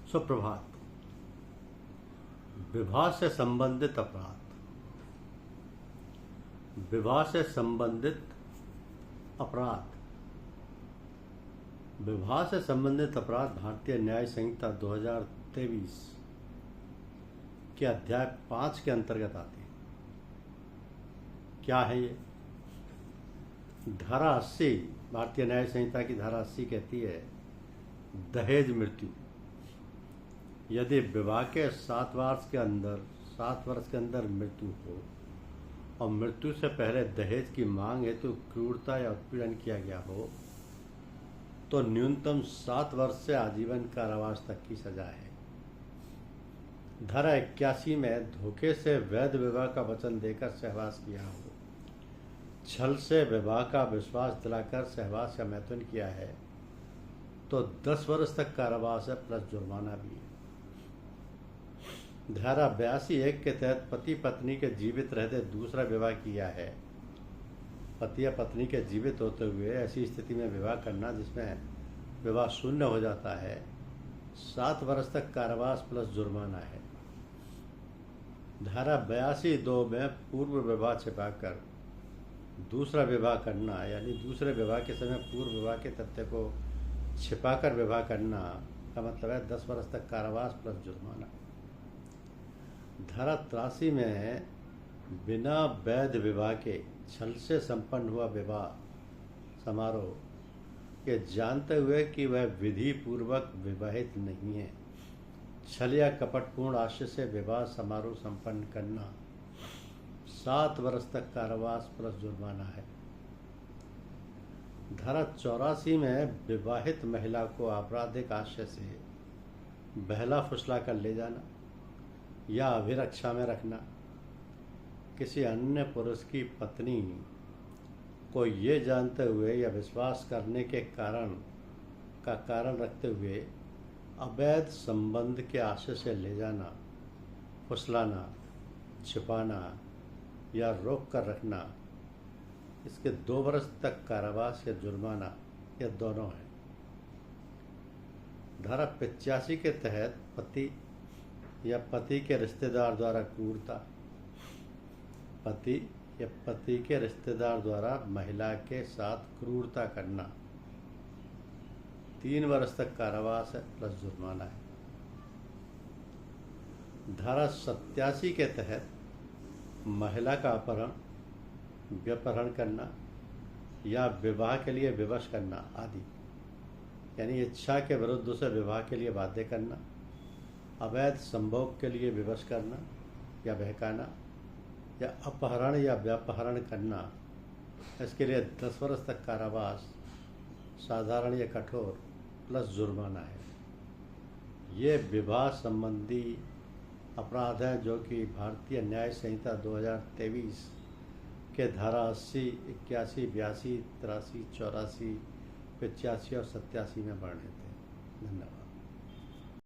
सुप्रभात। विवाह से संबंधित अपराध। विवाह से संबंधित अपराध। विवाह से संबंधित अपराध भारतीय न्याय संहिता 2023 के अध्याय 5 के अंतर्गत आते हैं। क्या है ये? धारा 80 भारतीय न्याय संहिता की धारा 80 कहती है, दहेज मृत्यु। यदि विवाह के 7 वर्ष के अंदर मृत्यु हो और मृत्यु से पहले दहेज की मांग हेतु क्रूरता या उत्पीड़न किया गया हो तो न्यूनतम 7 वर्ष से आजीवन कारावास तक की सजा है। धारा 81 में धोखे से वैध विवाह का वचन देकर सहवास किया हो, छल से विवाह का विश्वास दिलाकर सहवास या मैथुन किया है तो 10 वर्ष तक कारावास है प्लस जुर्माना भी है। धारा 82(1) के तहत पति पत्नी के जीवित रहते दूसरा विवाह किया है, पति या पत्नी के जीवित होते हुए ऐसी स्थिति में विवाह करना जिसमें विवाह शून्य हो जाता है, 7 वर्ष तक कारावास प्लस जुर्माना है। धारा 82(2) में पूर्व विवाह छिपाकर दूसरा विवाह करना, यानी दूसरे विवाह के समय पूर्व विवाह के तथ्य को छिपाकर विवाह करना का मतलब है 10 वर्ष तक कारावास प्लस जुर्माना। धारा 83 में बिना वैध विवाह के छल से संपन्न हुआ विवाह समारोह के जानते हुए कि वह विधि पूर्वक विवाहित नहीं है, छल या कपटपूर्ण आशय से विवाह समारोह संपन्न करना 7 वर्ष तक कारावास प्लस जुर्माना है। धारा 84 में विवाहित महिला को आपराधिक आशय से बहला फुसला कर ले जाना या अभिरक्षा में रखना, किसी अन्य पुरुष की पत्नी को ये जानते हुए या विश्वास करने के कारण रखते हुए अवैध संबंध के आशय से ले जाना, फुसलाना, छिपाना या रोक कर रखना, इसके 2 वर्ष तक कारावास या जुर्माना या दोनों है। धारा 85 के तहत पति या पति के रिश्तेदार द्वारा क्रूरता, पति या पति के रिश्तेदार द्वारा महिला के साथ क्रूरता करना 3 वर्ष तक कारावास है प्लस जुर्माना है। धारा 87 के तहत महिला का अपहरण, व्यपहरण करना या विवाह के लिए विवश करना आदि, यानी इच्छा के विरुद्ध उसे विवाह के लिए बाध्य करना, अवैध संभोग के लिए विवश करना या बहकाना या अपहरण या व्यापहरण करना, इसके लिए 10 वर्ष तक कारावास साधारण या कठोर प्लस जुर्माना है। ये विवाह संबंधी अपराध हैं जो कि भारतीय न्याय संहिता 2023 के धारा 80, 81, 82, 83, 84, 85 और 87 में वर्णित हैं। धन्यवाद।